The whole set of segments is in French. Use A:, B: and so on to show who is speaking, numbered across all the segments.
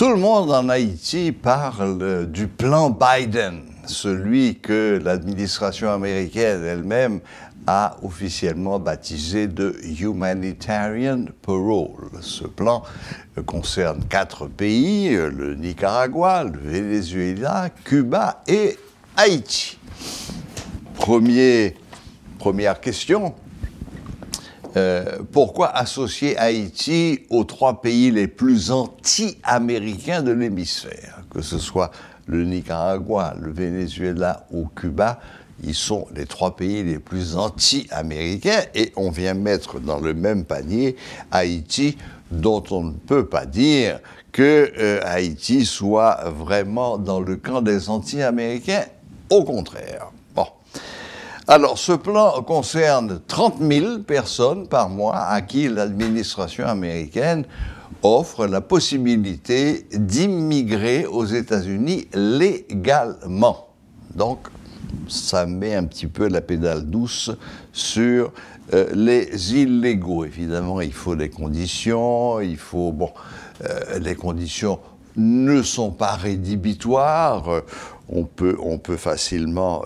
A: Tout le monde en Haïti parle du plan Biden, celui que l'administration américaine elle-même a officiellement baptisé de Humanitarian Parole. Ce plan concerne 4 pays, le Nicaragua, le Venezuela, Cuba et Haïti. Première question. Pourquoi associer Haïti aux 3 pays les plus anti-américains de l'hémisphère? Que ce soit le Nicaragua, le Venezuela ou Cuba, ils sont les 3 pays les plus anti-américains et on vient mettre dans le même panier Haïti, dont on ne peut pas dire que Haïti soit vraiment dans le camp des anti-américains, au contraire. Bon. Alors, ce plan concerne 30 000 personnes par mois à qui l'administration américaine offre la possibilité d'immigrer aux États-Unis légalement. Donc, ça met un petit peu la pédale douce sur les illégaux. Évidemment, il faut des conditions, les conditions ne sont pas rédhibitoires. On peut facilement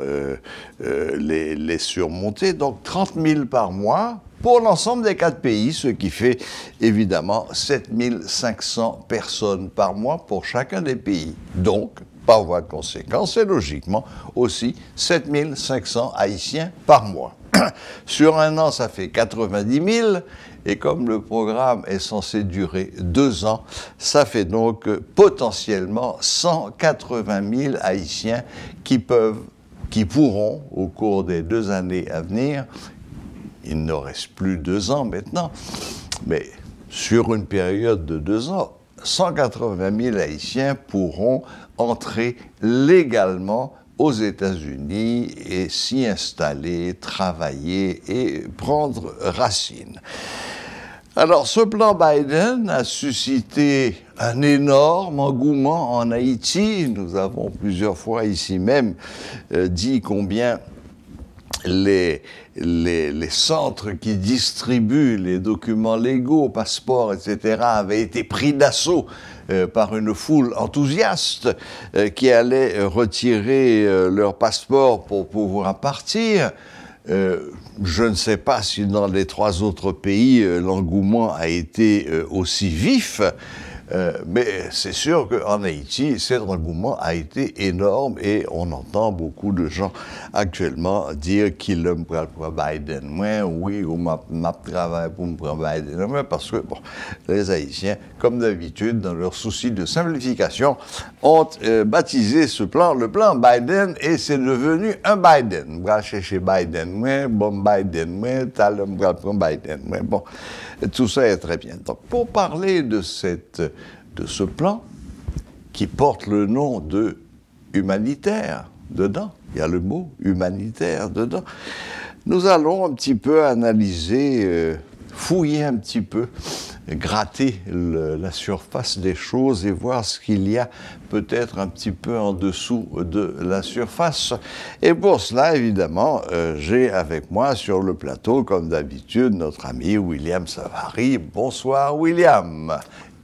A: les surmonter. Donc 30 000 par mois pour l'ensemble des 4 pays, ce qui fait évidemment 7 500 personnes par mois pour chacun des pays. Donc, par voie de conséquence, et logiquement aussi 7 500 Haïtiens par mois. Sur un an, ça fait 90 000, et comme le programme est censé durer 2 ans, ça fait donc potentiellement 180 000 Haïtiens qui pourront, au cours des 2 années à venir, il ne reste plus 2 ans maintenant, mais sur une période de 2 ans, 180 000 Haïtiens pourront entrer légalement aux États-Unis et s'y installer, travailler et prendre racine. Alors, ce plan Biden a suscité un énorme engouement en Haïti. Nous avons plusieurs fois ici même dit combien les centres qui distribuent les documents légaux, passeports, etc., avaient été pris d'assaut par une foule enthousiaste qui allait retirer leur passeport pour pouvoir partir. Je ne sais pas si dans les 3 autres pays, l'engouement a été aussi vif, mais c'est sûr qu'en Haïti, cet engouement a été énorme et on entend beaucoup de gens actuellement dire qu'ils ne prennent pas Biden. Moi, oui, ou m'a travaillé pour me prendre Biden. Parce que, bon, les Haïtiens, comme d'habitude, dans leur souci de simplification, ont baptisé ce plan, le plan Biden, et c'est devenu un Biden. On va chercher Biden, moi, bon Biden, moi, t'as le Biden, moi, bon. Tout ça est très bien. Donc, pour parler de ce plan, qui porte le nom de humanitaire dedans, il y a le mot humanitaire dedans, nous allons un petit peu analyser, fouiller un petit peu, gratter la surface des choses et voir ce qu'il y a peut-être un petit peu en dessous de la surface. Et pour cela, évidemment, j'ai avec moi sur le plateau, comme d'habitude, notre ami William Savary. Bonsoir William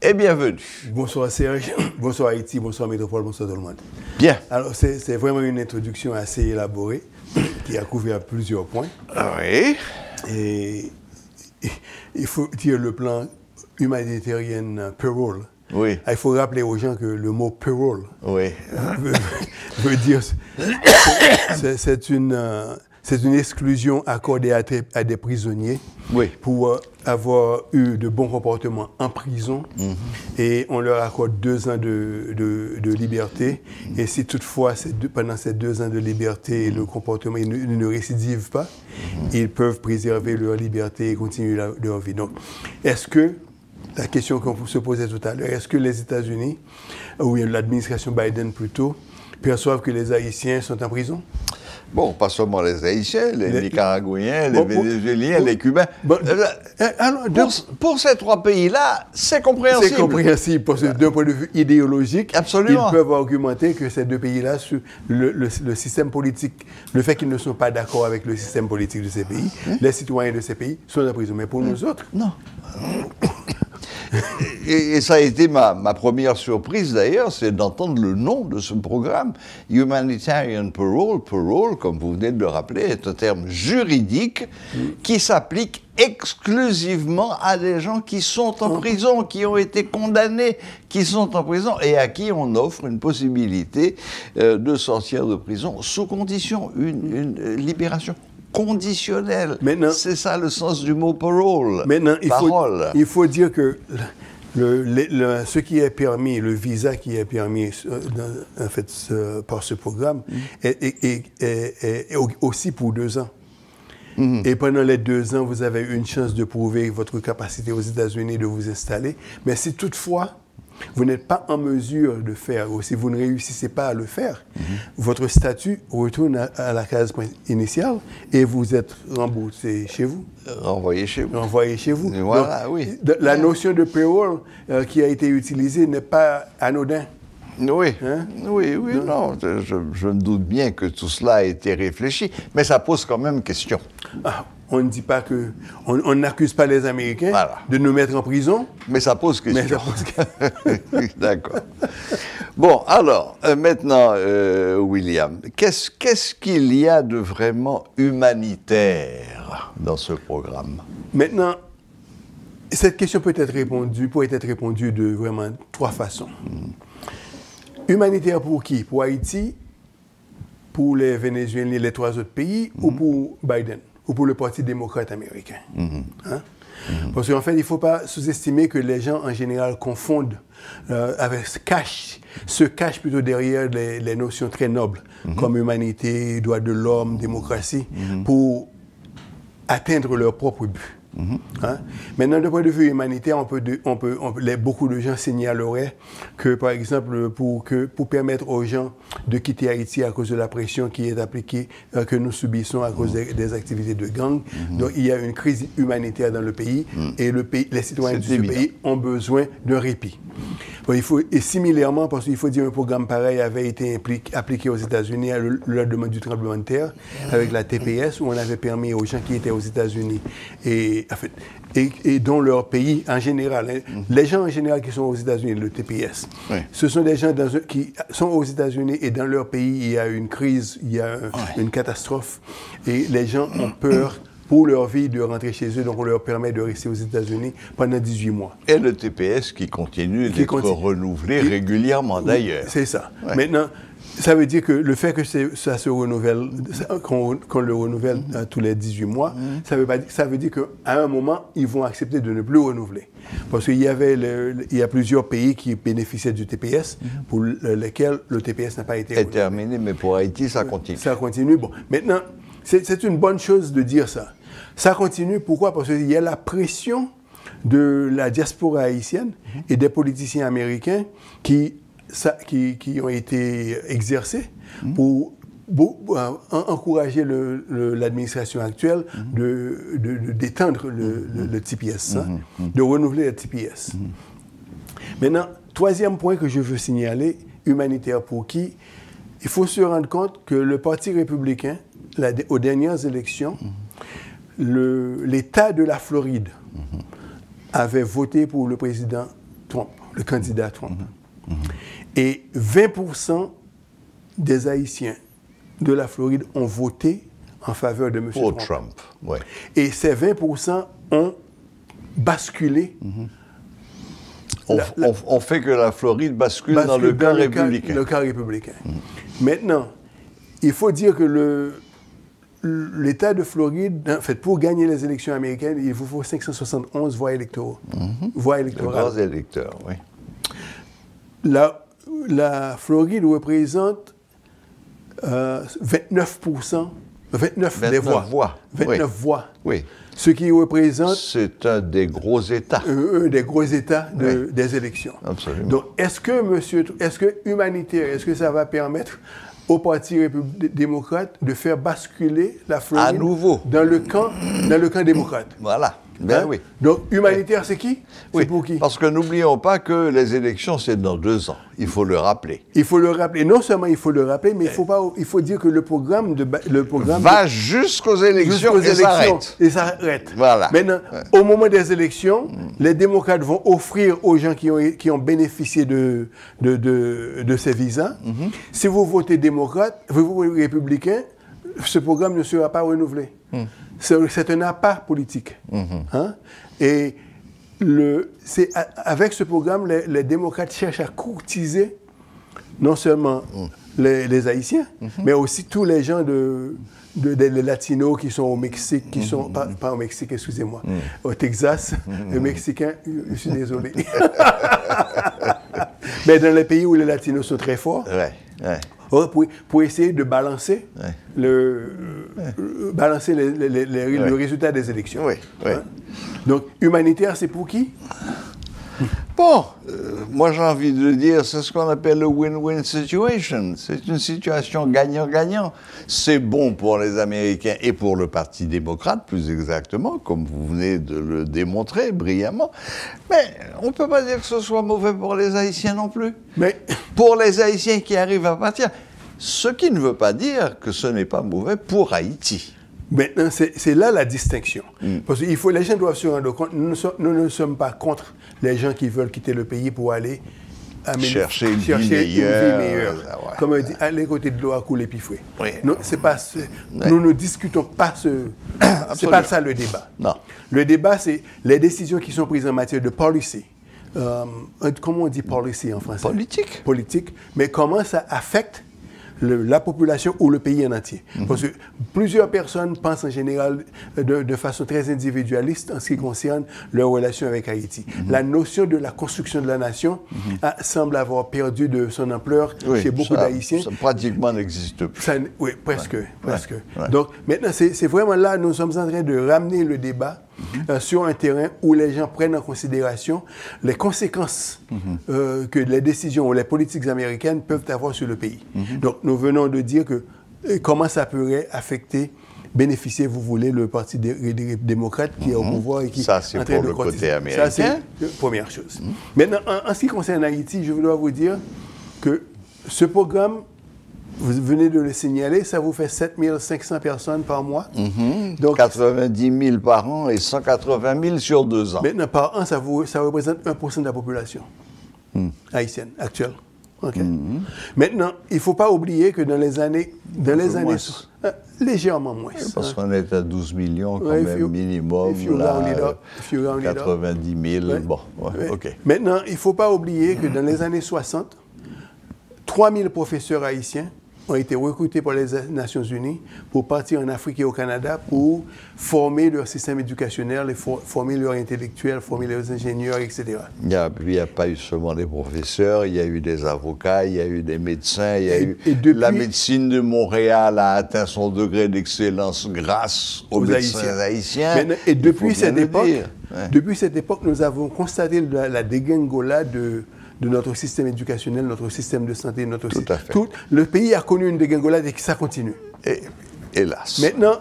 A: et bienvenue.
B: Bonsoir Serge, bonsoir Haïti, bonsoir Métropole, bonsoir tout le monde.
A: Bien.
B: Alors c'est vraiment une introduction assez élaborée qui a couvert plusieurs points.
A: Oui.
B: Et il faut dire le plan Humanitarian Parole.
A: Oui.
B: Il faut rappeler aux gens que le mot parole veut dire c'est une exclusion accordée à des prisonniers pour avoir eu de bons comportements en prison et on leur accorde 2 ans de liberté et si toutefois pendant ces 2 ans de liberté le comportement il ne récidive pas, ils peuvent préserver leur liberté et continuer leur vie. Donc, est-ce que la question qu'on se posait tout à l'heure, est-ce que les États-Unis, ou l'administration Biden plutôt, perçoivent que les Haïtiens sont en prison?
A: Bon, pas seulement les Haïtiens, les Nicaraguayens, les Vénézuéliens, les Cubains. Alors, pour ces 3 pays-là, c'est compréhensible.
B: C'est compréhensible, parce que d'un point de vue idéologique,
A: absolument,
B: ils peuvent argumenter que ces 2 pays-là, le système politique, le fait qu'ils ne sont pas d'accord avec le système politique de ces pays, les citoyens de ces pays sont en prison. Mais pour nous autres...
A: Non. et ça a été ma première surprise d'ailleurs, c'est d'entendre le nom de ce programme. Humanitarian Parole, parole, comme vous venez de le rappeler, est un terme juridique qui s'applique exclusivement à des gens qui sont en prison, qui ont été condamnés, qui sont en prison et à qui on offre une possibilité de sortir de prison sous condition, une libération conditionnelle. C'est ça le sens du mot parole.
B: Maintenant, il faut dire que ce qui est permis, le visa qui est permis en fait, par ce programme est aussi pour 2 ans. Et pendant les 2 ans, vous avez une chance de prouver votre capacité aux États-Unis de vous installer. Mais si toutefois, vous n'êtes pas en mesure de faire, ou si vous ne réussissez pas à le faire, votre statut retourne à la case initiale et vous êtes remboursé chez vous.
A: Renvoyé chez vous.
B: Renvoyé chez vous.
A: Voilà,
B: donc,
A: oui.
B: La notion de parole qui a été utilisée n'est pas anodin.
A: Oui, oui, non, je me doute bien que tout cela a été réfléchi, mais ça pose quand même question.
B: On ne dit pas que... On n'accuse pas les Américains de nous mettre en prison.
A: Mais ça pose question. D'accord. Bon, alors, maintenant, William, qu'est-ce qu'il y a de vraiment humanitaire dans ce programme?
B: Maintenant, cette question pourrait être répondue de vraiment 3 façons. Humanitaire pour qui? Pour Haïti, pour les Vénézuéliens, les 3 autres pays, ou pour Biden, ou pour le Parti démocrate américain. Parce qu'en fait, il ne faut pas sous-estimer que les gens, en général, confondent, se cachent plutôt derrière les notions très nobles, comme humanité, droits de l'homme, démocratie, pour atteindre leur propre but. Maintenant, d'un point de vue humanitaire, beaucoup de gens signaleraient que, par exemple, pour permettre aux gens de quitter Haïti à cause de la pression qui est appliquée, que nous subissons à cause des activités de gang, donc il y a une crise humanitaire dans le pays et les citoyens de ce pays ont besoin d'un répit. Bon, et similairement, parce qu'il faut dire un programme pareil avait été appliqué aux États-Unis à la demande du tremblement de terre, avec la TPS, où on avait permis aux gens qui étaient aux États-Unis et dans leur pays en général, les gens en général qui sont aux États-Unis, le TPS, ce sont des gens qui sont aux États-Unis et dans leur pays, il y a une crise, il y a une catastrophe et les gens ont peur pour leur vie de rentrer chez eux, donc on leur permet de rester aux États-Unis pendant 18 mois.
A: Et le TPS qui continue d'être renouvelé régulièrement d'ailleurs.
B: C'est ça. Maintenant, ça veut dire que le fait que ça se renouvelle, qu'on le renouvelle tous les 18 mois, ça veut dire qu'à un moment, ils vont accepter de ne plus renouveler. Parce qu'il y a plusieurs pays qui bénéficiaient du TPS, pour lesquels le TPS n'a pas été renouvelé.
A: C'est terminé, mais pour Haïti, ça continue.
B: Ça continue. Bon, maintenant, c'est une bonne chose de dire ça. Ça continue, pourquoi? Parce qu'il y a la pression de la diaspora haïtienne et des politiciens américains qui ont été exercés pour encourager l'administration actuelle d'étendre le TPS, de renouveler le TPS. Maintenant, 3e point que je veux signaler, humanitaire pour qui? Il faut se rendre compte que le Parti républicain, aux dernières élections, l'État de la Floride avait voté pour le président Trump, le candidat Trump. Et 20% des Haïtiens de la Floride ont voté en faveur de M. Trump. Et ces 20% ont basculé.
A: On fait que la Floride bascule dans le camp républicain.
B: Le camp républicain. Maintenant, il faut dire que l'État de Floride, en fait, pour gagner les élections américaines, il vous faut 571 voix électorales. Voix électorales.
A: De grands électeurs, oui.
B: La Floride représente 29%, 29 des voix. 29 voix.
A: Oui.
B: Ce qui représente...
A: C'est un des gros États.
B: Un des gros États des élections.
A: Absolument.
B: Donc, est-ce que humanitaire, est-ce que ça va permettre au Parti démocrate de faire basculer la Floride
A: à nouveau
B: dans le camp démocrate?
A: Voilà. Ben oui.
B: Donc, humanitaire, c'est qui?
A: Oui,
B: c'est pour qui?
A: parce que n'oublions pas que les élections, c'est dans 2 ans. Il faut le rappeler.
B: Il faut le rappeler. Non seulement il faut le rappeler, mais il faut dire que le programme
A: va jusqu'aux élections et s'arrête.
B: Et s'arrête.
A: Voilà.
B: Maintenant, au moment des élections, les démocrates vont offrir aux gens qui ont bénéficié de ces visas. Si vous votez démocrate, vous votez républicain, ce programme ne sera pas renouvelé. C'est un appât politique. Hein? Et avec ce programme, les démocrates cherchent à courtiser non seulement les Haïtiens, mais aussi tous les gens les Latinos qui sont au Mexique, qui sont, pas au Mexique, excusez-moi, au Texas, les Mexicains, je suis désolé. Mais dans les pays où les Latinos sont très forts, pour essayer de balancer, balancer le résultat des élections. Hein? Donc, humanitaire, c'est pour qui?
A: Bon, moi j'ai envie de dire, c'est ce qu'on appelle le win-win situation. C'est une situation gagnant-gagnant. C'est bon pour les Américains et pour le Parti démocrate, plus exactement, comme vous venez de le démontrer brillamment. Mais on ne peut pas dire que ce soit mauvais pour les Haïtiens non plus. Mais pour les Haïtiens qui arrivent à partir, ce qui ne veut pas dire que ce n'est pas mauvais pour Haïti.
B: Maintenant, c'est là la distinction. Parce que les gens doivent se rendre compte, nous ne sommes pas contre les gens qui veulent quitter le pays pour aller
A: chercher une vie meilleure.
B: Ouais. Comme on dit, aller côté de l'eau à couler puis fouet. Non, nous ne discutons pas c'est pas ça le débat.
A: Non.
B: Le débat, c'est les décisions qui sont prises en matière de policy. Comment on dit policy en français?
A: Politique.
B: Politique. Mais comment ça affecte la population ou le pays en entier. Parce que plusieurs personnes pensent en général de façon très individualiste en ce qui concerne leur relation avec Haïti. La notion de la construction de la nation semble avoir perdu de son ampleur chez beaucoup d'Haïtiens.
A: Ça pratiquement n'existe plus.
B: Oui, presque. Donc maintenant, c'est vraiment là, nous sommes en train de ramener le débat sur un terrain où les gens prennent en considération les conséquences que les décisions ou les politiques américaines peuvent avoir sur le pays. Donc, nous venons de dire que comment ça pourrait bénéficier, vous voulez, le Parti démocrate qui est au pouvoir et qui
A: ça, c'est pour le côté américain.
B: Ça, c'est la première chose. Maintenant, en ce qui concerne Haïti, je dois vous dire que ce programme, vous venez de le signaler, ça vous fait 7500 personnes par mois.
A: Donc 90 000 par an et 180 000 sur 2 ans.
B: Maintenant, par an, ça représente 1% de la population haïtienne actuelle. Okay. Maintenant, il ne faut pas oublier que dans les années légèrement moins.
A: Parce qu'on est à 12 millions quand même, minimum. Là, 90 000, bon, OK.
B: Maintenant, il ne faut pas oublier que dans les années 60, 3000 professeurs haïtiens ont été recrutés par les Nations Unies pour partir en Afrique et au Canada pour former leur système éducationnel, former leurs intellectuels, former leurs ingénieurs, etc.
A: Il n'y a pas eu seulement des professeurs, il y a eu des avocats, il y a eu des médecins, la médecine de Montréal a atteint son degré d'excellence grâce aux médecins haïtiens.
B: Maintenant, et depuis cette époque, nous avons constaté la dégringolade de notre système éducationnel, notre système de santé, le pays a connu une dégringolade et ça continue.
A: Hélas.
B: Maintenant,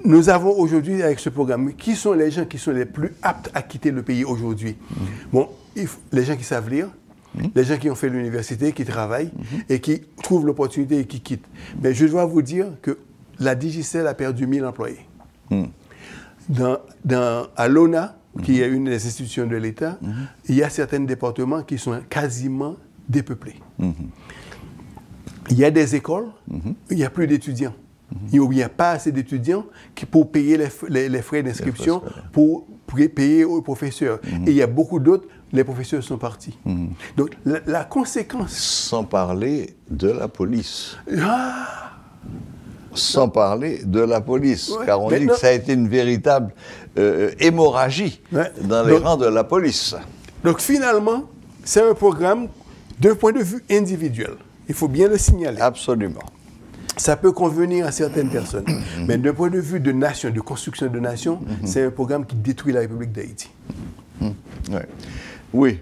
B: nous avons aujourd'hui avec ce programme, qui sont les gens qui sont les plus aptes à quitter le pays aujourd'hui? Bon, les gens qui savent lire, les gens qui ont fait l'université, qui travaillent et qui trouvent l'opportunité et qui quittent. Mais je dois vous dire que la Digicel a perdu 1000 employés. À l'ONA, qui est une des institutions de l'État, il y a certains départements qui sont quasiment dépeuplés. Il y a des écoles, il n'y a plus d'étudiants. Il n'y a pas assez d'étudiants pour payer les frais d'inscription, pour payer aux professeurs. Et il y a beaucoup d'autres, les professeurs sont partis. Donc la conséquence...
A: Sans parler de la police. Sans parler de la police, car on dit que ça a été une véritable hémorragie dans les rangs de la police. Donc
B: finalement, c'est un programme d'un point de vue individuel. Il faut bien le signaler.
A: Absolument.
B: Ça peut convenir à certaines personnes, mais d'un point de vue de nation, de construction de nation, c'est un programme qui détruit la République d'Haïti.
A: oui,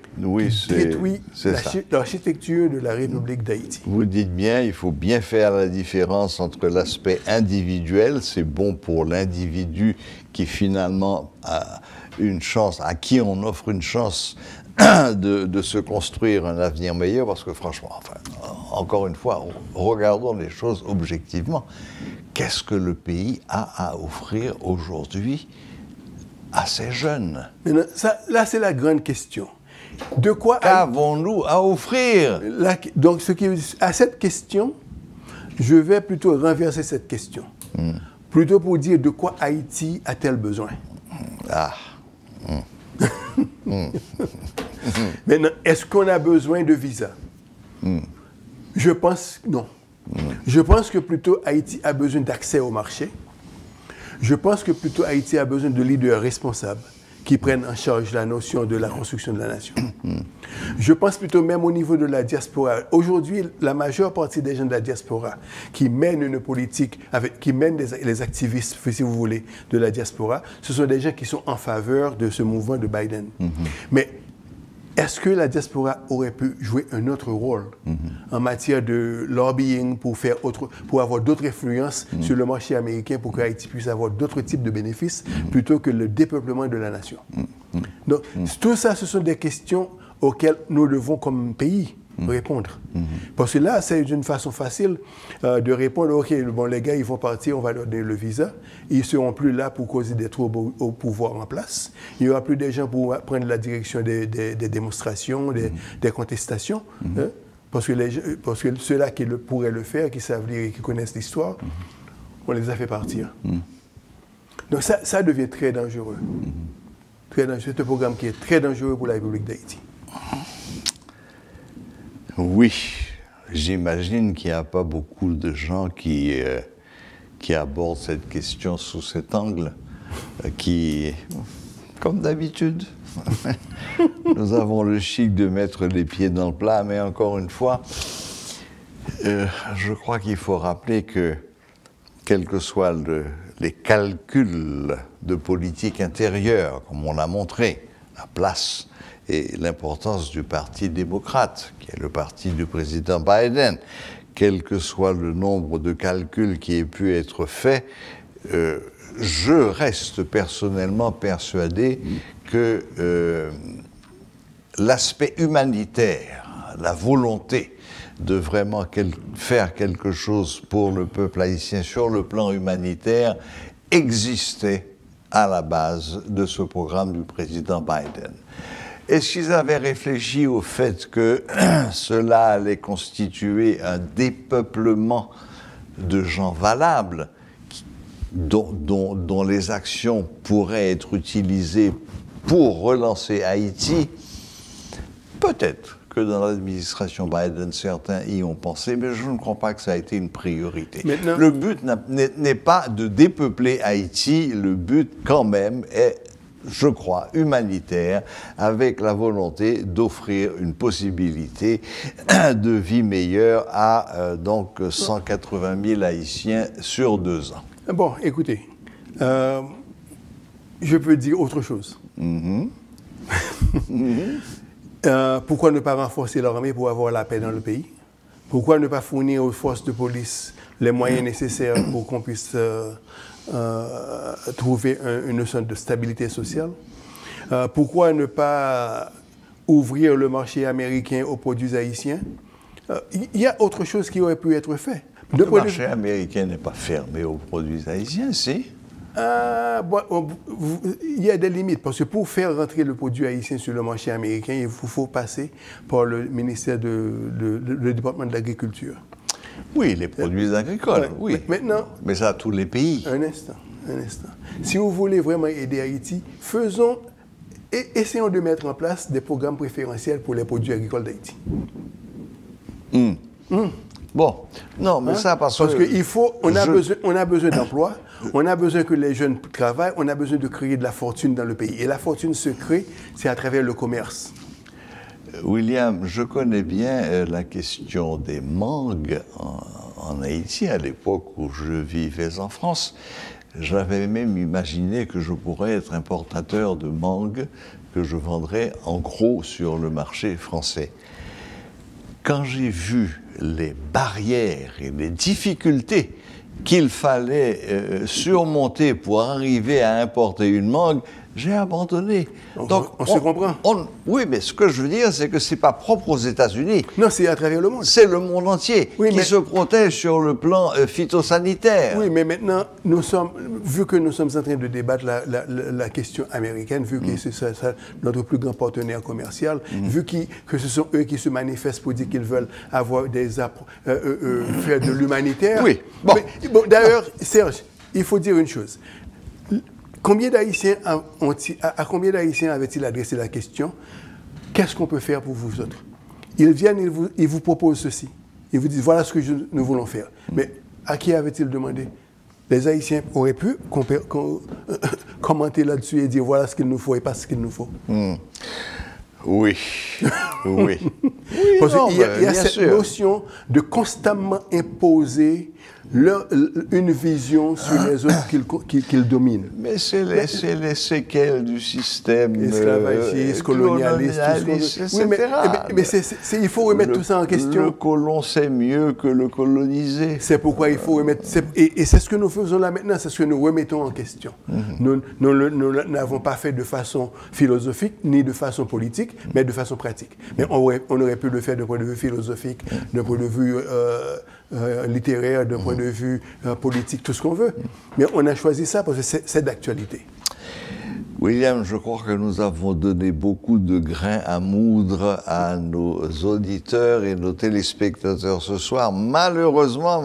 B: détruit
A: c'est
B: l'architecture de la République d'Haïti.
A: Vous dites bien, il faut bien faire la différence entre l'aspect individuel, c'est bon pour l'individu qui finalement a une chance, à qui on offre une chance de se construire un avenir meilleur, parce que franchement, enfin, encore une fois, regardons les choses objectivement. Qu'est-ce que le pays a à offrir aujourd'hui à ces jeunes?
B: Maintenant, là, c'est la grande question. De quoi
A: qu'avons-nous à offrir?
B: Donc, à cette question, je vais plutôt renverser cette question. Plutôt pour dire de quoi Haïti a-t-elle besoin? Maintenant, est-ce qu'on a besoin de visa? Je pense non. Je pense que plutôt Haïti a besoin d'accès au marché. Je pense que plutôt Haïti a besoin de leaders responsables qui prennent en charge la notion de la construction de la nation. Je pense plutôt même au niveau de la diaspora. Aujourd'hui, la majeure partie des gens de la diaspora qui mènent une politique, qui mènent les activistes, si vous voulez, de la diaspora, ce sont des gens qui sont en faveur de ce mouvement de Biden. Mais est-ce que la diaspora aurait pu jouer un autre rôle en matière de lobbying pour avoir d'autres influences sur le marché américain pour que Haïti puisse avoir d'autres types de bénéfices plutôt que le dépeuplement de la nation? Donc, tout ça, ce sont des questions auxquelles nous devons, comme pays, répondre. Parce que là, c'est une façon facile de répondre, OK, bon, les gars, ils vont partir, on va leur donner le visa. Ils ne seront plus là pour causer des troubles au pouvoir en place. Il n'y aura plus des gens pour prendre la direction des démonstrations, des contestations. Hein? Parce que ceux-là qui pourraient le faire, qui savent lire et qui connaissent l'histoire, on les a fait partir. Donc ça devient très dangereux. Très dangereux. C'est un programme qui est très dangereux pour la République d'Haïti.
A: Oui, j'imagine qu'il n'y a pas beaucoup de gens qui abordent cette question sous cet angle, qui, comme d'habitude, nous avons le chic de mettre les pieds dans le plat, mais encore une fois, je crois qu'il faut rappeler que, quels que soient les calculs de politique intérieure, comme on l'a montré, la place et l'importance du Parti démocrate, qui est le parti du président Biden, quel que soit le nombre de calculs qui aient pu être faits, je reste personnellement persuadé que l'aspect humanitaire, la volonté de vraiment faire quelque chose pour le peuple haïtien sur le plan humanitaire existait à la base de ce programme du président Biden. Est-ce qu'ils avaient réfléchi au fait que cela allait constituer un dépeuplement de gens valables dont les actions pourraient être utilisées pour relancer Haïti? Peut-être que dans l'administration Biden, certains y ont pensé, mais je ne crois pas que ça a été une priorité. Maintenant, le but n'est pas de dépeupler Haïti, le but quand même est, je crois, humanitaire, avec la volonté d'offrir une possibilité de vie meilleure à donc 180 000 Haïtiens sur 2 ans.
B: Bon, écoutez, je peux dire autre chose. Pourquoi ne pas renforcer l'armée pour avoir la paix dans le pays? Pourquoi ne pas fournir aux forces de police les moyens nécessaires pour qu'on puisse trouver une sorte de stabilité sociale? Pourquoi ne pas ouvrir le marché américain aux produits haïtiens? Il y a autre chose qui aurait pu être fait.
A: Le marché américain n'est pas fermé aux produits haïtiens, si?
B: Il y a des limites, parce que pour faire rentrer le produit haïtien sur le marché américain, il faut passer par le ministère le département de l'agriculture.
A: Oui, les produits agricoles, oui.
B: Maintenant,
A: mais ça à tous les pays.
B: Un instant. Si vous voulez vraiment aider Haïti, essayons de mettre en place des programmes préférentiels pour les produits agricoles d'Haïti.
A: Bon, non, mais ça parce
B: que on a besoin d'emplois, on a besoin que les jeunes travaillent, on a besoin de créer de la fortune dans le pays. Et la fortune se crée, c'est à travers le commerce.
A: William, je connais bien la question des mangues en Haïti, à l'époque où je vivais en France. j'avais même imaginé que je pourrais être importateur de mangue que je vendrais en gros sur le marché français. Quand j'ai vu les barrières et les difficultés qu'il fallait surmonter pour arriver à importer une mangue, j'ai abandonné.
B: Donc, on se comprend.
A: Oui, mais ce que je veux dire, c'est que ce n'est pas propre aux États-Unis.
B: Non, c'est à travers le monde.
A: C'est le monde entier qui se protège sur le plan phytosanitaire.
B: Oui, mais maintenant, vu que nous sommes en train de débattre la question américaine, vu que c'est notre plus grand partenaire commercial, vu que ce sont eux qui se manifestent pour dire qu'ils veulent avoir faire de l'humanitaire.
A: Oui.
B: Bon, d'ailleurs, Serge, il faut dire une chose. Combien d'Haïtiens à combien d'Haïtiens avaient-ils adressé la question « Qu'est-ce qu'on peut faire pour vous autres ?» Ils viennent, ils vous proposent ceci. Ils vous disent « Voilà ce que nous voulons faire. » Mais à qui avaient-ils demandé? Les Haïtiens auraient pu commenter là-dessus et dire « Voilà ce qu'il nous faut et pas ce qu'il nous faut. »
A: Oui, oui.
B: Parce qu'il y a cette notion de constamment imposer une vision sur les autres qu'ils dominent.
A: Mais c'est les séquelles du système
B: esclavagiste, colonialiste,
A: etc.
B: Mais il faut remettre tout ça en question.
A: Le colon sait mieux que le colonisé.
B: C'est pourquoi il faut remettre... Et c'est ce que nous faisons là maintenant, c'est ce que nous remettons en question. Nous n'avons pas fait de façon philosophique, ni de façon politique, mais de façon pratique. Mais on aurait pu le faire d'un point de vue philosophique, d'un point de vue littéraire, d'un point de vue politique, tout ce qu'on veut. Mais on a choisi ça parce que c'est d'actualité.
A: William, je crois que nous avons donné beaucoup de grains à moudre à nos auditeurs et nos téléspectateurs ce soir. Malheureusement,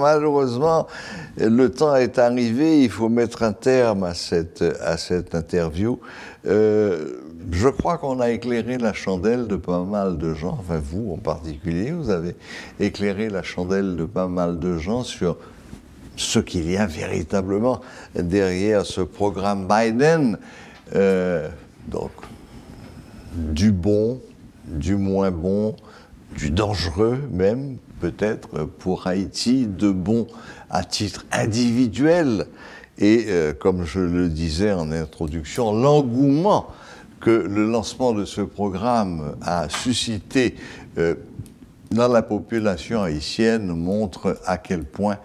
A: le temps est arrivé. Il faut mettre un terme à cette interview. Je crois qu'on a éclairé la chandelle de pas mal de gens, enfin vous en particulier, vous avez éclairé la chandelle de pas mal de gens sur ce qu'il y a véritablement derrière ce programme Biden. Donc, du bon, du moins bon, du dangereux même, peut-être pour Haïti, de bon à titre individuel. Et comme je le disais en introduction, l'engouement que le lancement de ce programme a suscité dans la population haïtienne montre à quel point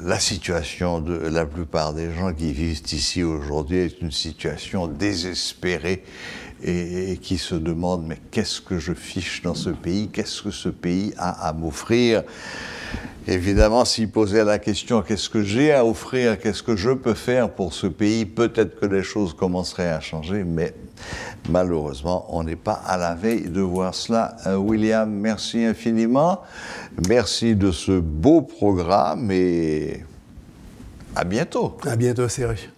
A: la situation de la plupart des gens qui vivent ici aujourd'hui est une situation désespérée et qui se demandent mais qu'est-ce que je fiche dans ce pays, qu'est-ce que ce pays a à m'offrir? Évidemment, s'il posait la question qu'est-ce que j'ai à offrir, qu'est-ce que je peux faire pour ce pays, peut-être que les choses commenceraient à changer, mais malheureusement, on n'est pas à la veille de voir cela. William, merci infiniment. Merci de ce beau programme et à bientôt.
B: À bientôt, Serge.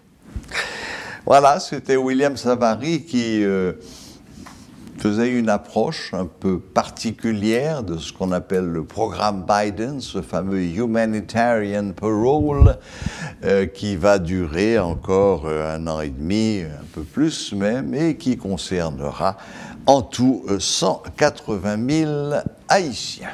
A: Voilà, c'était William Savary qui faisait une approche un peu particulière de ce qu'on appelle le programme Biden, ce fameux Humanitarian Parole, qui va durer encore 1 an et demi, un peu plus même, et qui concernera en tout 180 000 Haïtiens.